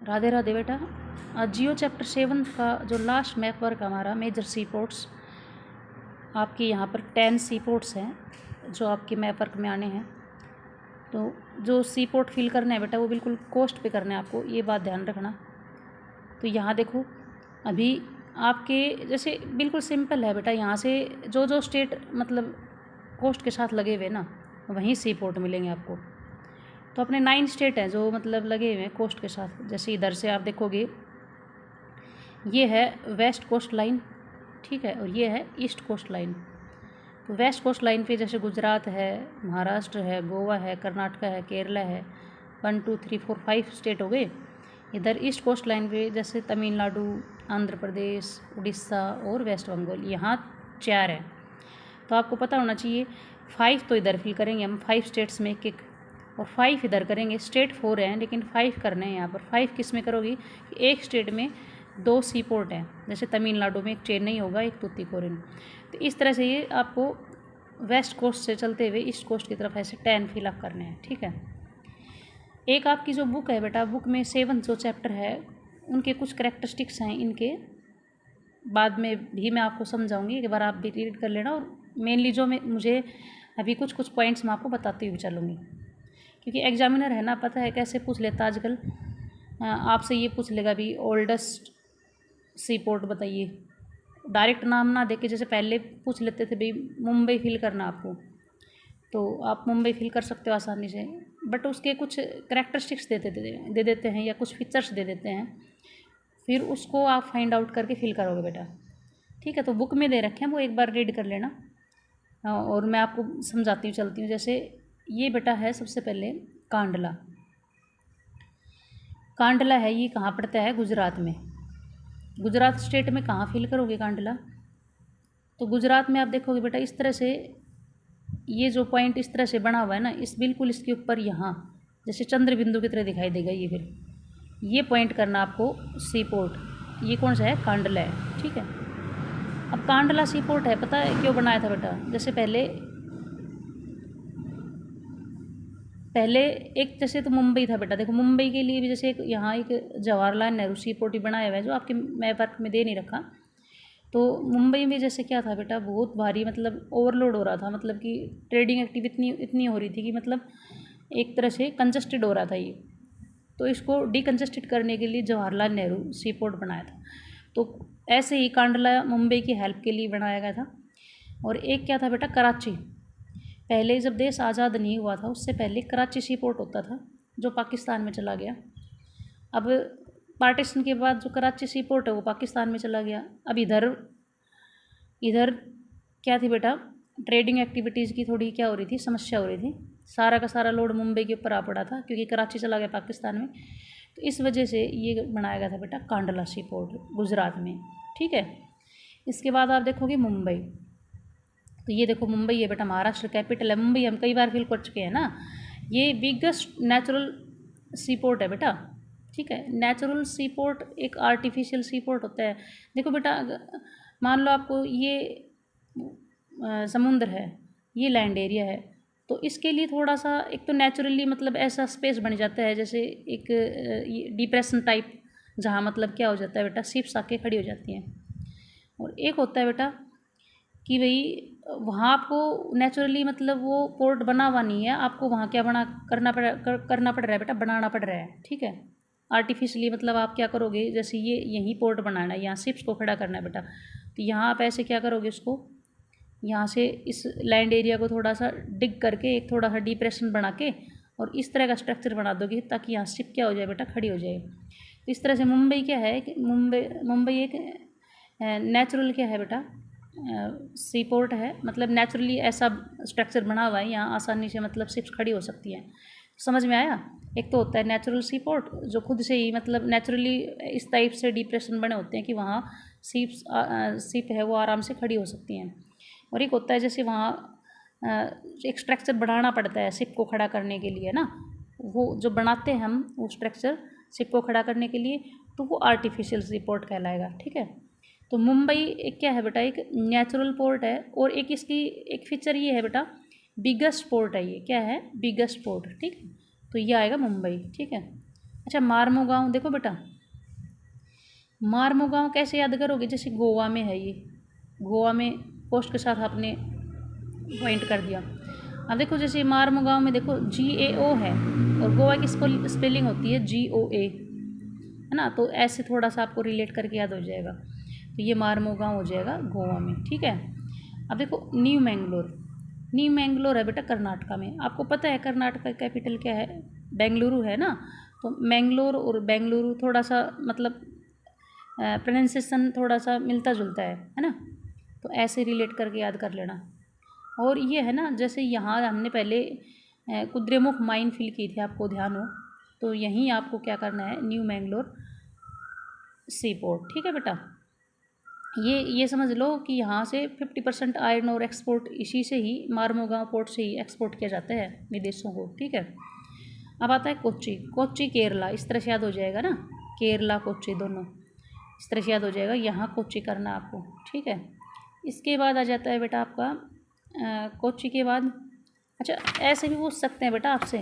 राधे राधे बेटा। आज जियो चैप्टर 7 का जो लास्ट मैप वर्क हमारा मेजर सी पोर्ट्स, आपके यहाँ पर 10 सी पोर्ट्स हैं जो आपके मैप वर्क में आने हैं। तो जो सी पोर्ट फिल करना है बेटा वो बिल्कुल कोस्ट पे करना है आपको, ये बात ध्यान रखना। तो यहाँ देखो अभी आपके जैसे बिल्कुल सिंपल है बेटा, यहाँ से जो जो स्टेट मतलब कोस्ट के साथ लगे हुए ना वहीं सी पोर्ट मिलेंगे आपको। तो अपने 9 स्टेट हैं जो मतलब लगे हुए हैं कोस्ट के साथ। जैसे इधर से आप देखोगे ये है वेस्ट कोस्ट लाइन, ठीक है, और ये है ईस्ट कोस्ट लाइन। तो वेस्ट कोस्ट लाइन पे जैसे गुजरात है, महाराष्ट्र है, गोवा है, कर्नाटका है, केरला है, 1 2 3 4 5 स्टेट हो गए। इधर ईस्ट कोस्ट लाइन पे जैसे तमिलनाडु, आंध्र प्रदेश, उड़ीसा और वेस्ट बंगाल, यहाँ 4 हैं। तो आपको पता होना चाहिए 5 तो इधर फिल करेंगे हम, 5 स्टेट्स में एक और 5 इधर करेंगे। स्टेट 4 हैं लेकिन 5 करने हैं यहाँ पर। 5 किस में करोगी? एक स्टेट में 2 सी पोर्ट हैं, जैसे तमिलनाडु में एक चेन्नई होगा, एक तूतीकोरिन। तो इस तरह से ये आपको वेस्ट कोस्ट से चलते हुए ईस्ट कोस्ट की तरफ ऐसे 10 फिलअप करने हैं, ठीक है। एक आपकी जो बुक है बेटा, बुक में 7 जो चैप्टर है उनके कुछ करेक्टरिस्टिक्स हैं, इनके बाद में भी मैं आपको समझाऊंगी, एक बार आप भी रीड कर लेना। और मेनली जो मुझे अभी कुछ पॉइंट्स मैं आपको बताती हुई चलूँगी, क्योंकि एग्जामिनर है ना, पता है कैसे पूछ लेता आजकल। आपसे ये पूछ लेगा भी ओल्डेस्ट सी पोर्ट बताइए, डायरेक्ट नाम ना देके जैसे पहले पूछ लेते थे भाई मुंबई फिल करना आपको, तो आप मुंबई फिल कर सकते हो आसानी से, बट उसके कुछ करेक्टरिस्टिक्स दे देते हैं या कुछ फीचर्स दे देते हैं, फिर उसको आप फाइंड आउट करके फिल करोगे बेटा, ठीक है। तो बुक में दे रखे हैं वो एक बार रीड कर लेना, और मैं आपको समझाती हूँ चलती हूँ। जैसे ये बेटा है सबसे पहले कांडला। कांडला है, ये कहाँ पड़ता है? गुजरात में। गुजरात स्टेट में कहाँ फिल करोगे कांडला? तो गुजरात में आप देखोगे बेटा इस तरह से, ये जो पॉइंट इस तरह से बना हुआ है ना, इस बिल्कुल इसके ऊपर यहाँ जैसे चंद्र बिंदु की तरह दिखाई देगा ये, फिर ये पॉइंट करना आपको सी पोर्ट। ये कौन सा है? कांडला है, ठीक है। अब कांडला सी पोर्ट है, पता है क्यों बनाया था बेटा? जैसे पहले एक जैसे तो मुंबई था बेटा, देखो मुंबई के लिए भी जैसे एक यहाँ एक जवाहरलाल नेहरू सी पोर्ट ही बनाया हुआ है जो आपके मैप वर्क में दे नहीं रखा। तो मुंबई में जैसे क्या था बेटा, बहुत भारी मतलब ओवरलोड हो रहा था, मतलब कि ट्रेडिंग एक्टिविटी इतनी हो रही थी कि मतलब एक तरह से कंजस्टेड हो रहा था ये। तो इसको डिकंजस्टेड करने के लिए जवाहरलाल नेहरू सी पोर्ट बनाया था। तो ऐसे ही कांडला मुंबई की हेल्प के लिए बनाया गया था। और एक क्या था बेटा? कराची। पहले जब देश आज़ाद नहीं हुआ था उससे पहले कराची सी पोर्ट होता था जो पाकिस्तान में चला गया। अब पार्टीशन के बाद जो कराची सी पोर्ट है वो पाकिस्तान में चला गया। अब इधर क्या थी बेटा? ट्रेडिंग एक्टिविटीज़ की थोड़ी क्या हो रही थी, समस्या हो रही थी। सारा का सारा लोड मुंबई के ऊपर आ पड़ा था क्योंकि कराची चला गया पाकिस्तान में। तो इस वजह से ये बनाया गया था बेटा कांडला सी पोर्ट गुजरात में, ठीक है। इसके बाद आप देखोगे मुंबई। तो ये देखो मुंबई है बेटा, महाराष्ट्र कैपिटल है मुंबई, हम कई बार फिल कर चुके हैं ना। ये बिगेस्ट नेचुरल सी पोर्ट है बेटा, ठीक है। नेचुरल सी पोर्ट एक आर्टिफिशियल सी पोर्ट होता है। देखो बेटा मान लो आपको ये समुद्र है, ये लैंड एरिया है, तो इसके लिए थोड़ा सा एक तो नेचुरली मतलब ऐसा स्पेस बन जाता है जैसे एक डिप्रेशन टाइप, जहाँ मतलब क्या हो जाता है बेटा, शिप्स आके खड़ी हो जाती हैं। और एक होता है बेटा कि भाई वहाँ आपको नेचुरली मतलब वो पोर्ट बना हुआ नहीं है, आपको वहाँ क्या करना पड़ रहा है बेटा, बनाना पड़ रहा है, ठीक है। आर्टिफिशियली मतलब आप क्या करोगे, जैसे ये यहीं पोर्ट बनाना है, यहाँ शिप्स को खड़ा करना है बेटा, तो यहाँ आप ऐसे क्या करोगे, उसको यहाँ से इस लैंड एरिया को थोड़ा सा डिग करके एक थोड़ा सा डिप्रेशन बना के और इस तरह का स्ट्रक्चर बना दोगे ताकि यहाँ शिप क्या हो जाए बेटा, खड़ी हो जाए। तो इस तरह से मुंबई क्या है कि मुंबई एक नेचुरल क्या है बेटा, सी पोर्ट है, मतलब नेचुरली ऐसा स्ट्रक्चर बना हुआ है, यहाँ आसानी से मतलब शिप्स खड़ी हो सकती हैं। समझ में आया? एक तो होता है नेचुरल सी पोर्ट जो खुद से ही मतलब नेचुरली इस टाइप से डिप्रेशन बने होते हैं कि वहाँ शिप है वो आराम से खड़ी हो सकती हैं। और एक होता है जैसे वहाँ एक स्ट्रक्चर बनाना पड़ता है शिप को खड़ा करने के लिए ना, वो जो बनाते हैं हम वो स्ट्रक्चर शिप को खड़ा करने के लिए, तो वो आर्टिफिशियल सी पोर्ट कहलाएगा, ठीक है। तो मुंबई एक क्या है बेटा, एक नेचुरल पोर्ट है। और एक इसकी एक फीचर ये है बेटा, बिगेस्ट पोर्ट है ये, क्या है? बिगेस्ट पोर्ट, ठीक है। तो ये आएगा मुंबई, ठीक है। अच्छा मारमुगांव देखो बेटा, मारमुगांव कैसे याद करोगे, जैसे गोवा में है ये, गोवा में कोस्ट के साथ आपने पॉइंट कर दिया। अब देखो जैसे मारमुगांव में देखो GAO है और गोवा की स्पेलिंग होती है GOA, है ना, तो ऐसे थोड़ा सा आपको रिलेट करके याद हो जाएगा। तो ये मारमुगांव हो जाएगा गोवा में, ठीक है। अब देखो न्यू मैंगलोर, न्यू मैंगलोर है बेटा कर्नाटका में। आपको पता है कर्नाटक का कैपिटल क्या है, बेंगलुरु है ना, तो मैंगलोर और बेंगलुरु थोड़ा सा मतलब प्रोनाउंसिएशन थोड़ा सा मिलता जुलता है ना, तो ऐसे रिलेट करके याद कर लेना। और ये है ना, जैसे यहाँ हमने पहले कुद्रेमुख माइन फिल की थी, आपको ध्यान हो, तो यहीं आपको क्या करना है, न्यू मैंगलोर सी पोर्ट, ठीक है बेटा। ये समझ लो कि यहाँ से 50% आयरन और एक्सपोर्ट इसी से ही मारमुगांव पोर्ट से ही एक्सपोर्ट किया जाता है विदेशों को, ठीक है। अब आता है कोच्चि, कोच्चि केरला, इस तरह से याद हो जाएगा ना, केरला कोच्चि दोनों इस तरह से याद हो जाएगा, यहाँ कोच्चि करना आपको, ठीक है। इसके बाद आ जाता है बेटा आपका कोच्चि के बाद, अच्छा ऐसे भी पूछ सकते हैं बेटा आपसे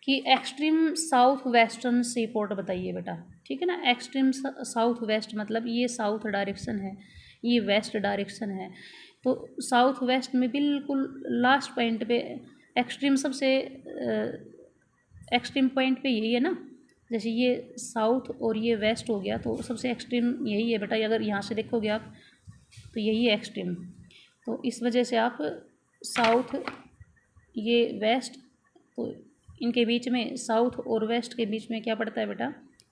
कि एक्सट्रीम साउथ वेस्टर्न सी पोर्ट बताइए बेटा, ठीक है ना। एक्सट्रीम साउथ वेस्ट मतलब ये साउथ डायरेक्शन है, ये वेस्ट डायरेक्शन है, तो साउथ वेस्ट में बिल्कुल लास्ट पॉइंट पे एक्सट्रीम सबसे एक्सट्रीम पॉइंट पे यही है ना, जैसे ये साउथ और ये वेस्ट हो गया, तो सबसे एक्सट्रीम यही है बेटा, अगर यहाँ से देखोगे आप तो यही है एक्सट्रीम, तो इस वजह से आप साउथ ये वेस्ट, तो इनके बीच में साउथ और वेस्ट के बीच में क्या पड़ता है बेटा,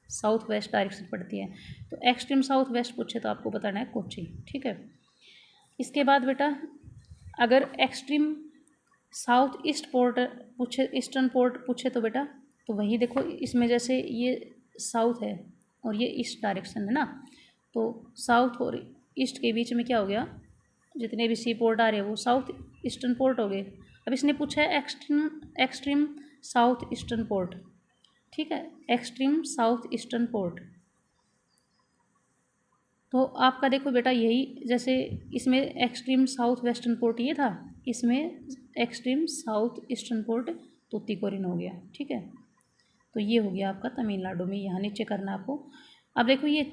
साउथ वेस्ट डायरेक्शन पड़ती है, तो एक्सट्रीम साउथ वेस्ट पूछे तो आपको बताना है कोच्चि, ठीक है। इसके बाद बेटा अगर एक्सट्रीम साउथ ईस्ट पोर्ट पूछे, ईस्टर्न पोर्ट पूछे तो बेटा, तो वही देखो इसमें जैसे ये साउथ है और ये ईस्ट डायरेक्शन है ना, तो साउथ और ईस्ट के बीच में क्या हो गया, जितने भी सी पोर्ट आ रहे हैं वो साउथ ईस्टर्न पोर्ट हो गए। अब इसने पूछा है एक्सट्रीम साउथ ईस्टर्न पोर्ट, ठीक है, एक्सट्रीम साउथ ईस्टर्न पोर्ट, तो आपका देखो बेटा यही, जैसे इसमें एक्सट्रीम साउथ वेस्टर्न पोर्ट ये था, इसमें extreme south eastern port Tuticorin हो गया, ठीक है। तो ये हो गया आपका तमिलनाडु में, यहाँ नीचे करना आपको। अब देखो ये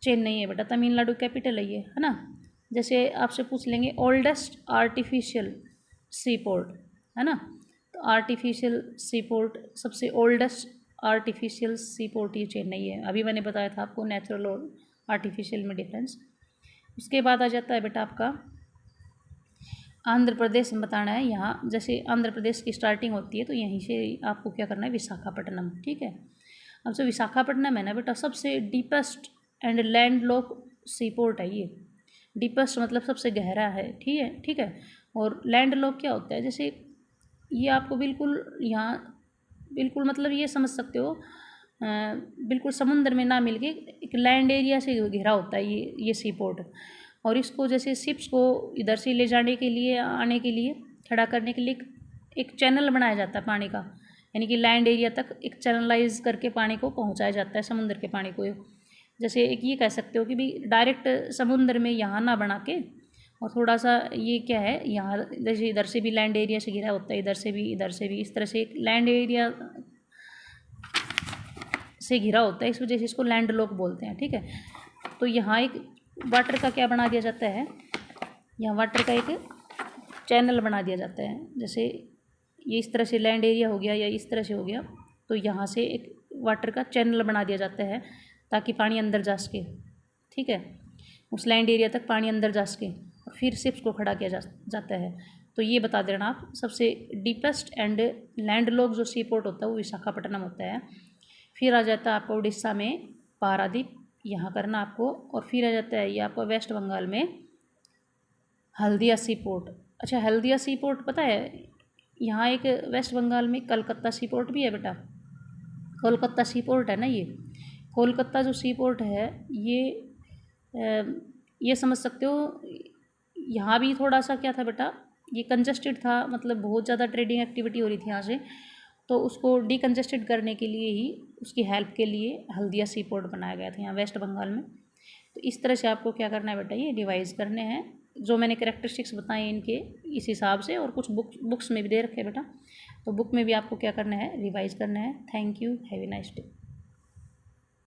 चेन्नई है बेटा, तमिलनाडु कैपिटल है ये, है ना। जैसे आपसे पूछ लेंगे ओल्डेस्ट आर्टिफिशियल सी पोर्ट, है ना, तो आर्टिफिशियल सी पोर्ट सबसे ओल्डेस्ट आर्टिफिशियल सी पोर्ट ये चेन्नई है, अभी मैंने बताया था आपको नेचुरल और आर्टिफिशियल में डिफरेंस। उसके बाद आ जाता है बेटा आपका आंध्र प्रदेश में बताना है, यहाँ जैसे आंध्र प्रदेश की स्टार्टिंग होती है तो यहीं से आपको क्या करना है, विशाखापट्टनम, ठीक है। अब जो विशाखापट्टनम है ना बेटा, सबसे deepest and land lock seaport है ये, डीपेस्ट मतलब सबसे गहरा है, ठीक है। और लैंड लॉक क्या होता है, जैसे ये आपको बिल्कुल यहाँ बिल्कुल मतलब ये समझ सकते हो बिल्कुल समुद्र में ना मिलके एक लैंड एरिया से घिरा होता है ये सी पोर्ट, और इसको जैसे शिप्स को इधर से ले जाने के लिए आने के लिए खड़ा करने के लिए एक चैनल बनाया जाता है पानी का, यानी कि लैंड एरिया तक एक चैनलाइज करके पानी को पहुंचाया जाता है, समुद्र के पानी को। जैसे एक ये कह सकते हो कि भी डायरेक्ट समुद्र में यहाँ ना बना के, और थोड़ा सा ये क्या है यहाँ जैसे इधर से भी लैंड एरिया से घिरा होता है, इधर से भी इस तरह से एक लैंड एरिया से घिरा होता है, इस वजह से इसको लैंड लॉक बोलते हैं, ठीक है। तो यहाँ एक वाटर का क्या बना दिया जाता है, यहाँ वाटर का एक चैनल बना दिया जाता है, जैसे ये इस तरह से लैंड एरिया हो गया या इस तरह से हो गया, तो यहाँ से एक वाटर का चैनल बना दिया जाता है ताकि पानी अंदर जा सके, ठीक है, उस लैंड एरिया तक पानी अंदर जा सके, और फिर शिप्स को खड़ा किया जाता है। तो ये बता देना आप, सबसे डीपेस्ट एंड लैंड लॉक जो सी पोर्ट होता है वो विशाखापट्टनम होता है। फिर आ जाता है आपको उड़ीसा में पारादीप, यहाँ करना आपको, और फिर आ जाता है ये आपको वेस्ट बंगाल में हल्दिया सी पोर्ट। अच्छा हल्दिया सी पोर्ट पता है, यहाँ एक वेस्ट बंगाल में कलकत्ता सी पोर्ट भी है बेटा, कोलकाता सी पोर्ट है ना, ये कोलकाता जो सी पोर्ट है ये समझ सकते हो, यहाँ भी थोड़ा सा क्या था बेटा, ये कंजस्टेड था, मतलब बहुत ज़्यादा ट्रेडिंग एक्टिविटी हो रही थी यहाँ से, तो उसको डीकंजस्टेड करने के लिए ही, उसकी हेल्प के लिए हल्दिया सी पोर्ट बनाया गया था यहाँ वेस्ट बंगाल में। तो इस तरह से आपको क्या करना है बेटा, ये रिवाइज़ करने हैं जो मैंने कैरेक्टरिस्टिक्स बताए इनके इस हिसाब से, और कुछ बुक्स में भी दे रखे हैं बेटा, तो बुक में भी आपको क्या करना है, रिवाइज करना है। Thank you, have a nice day.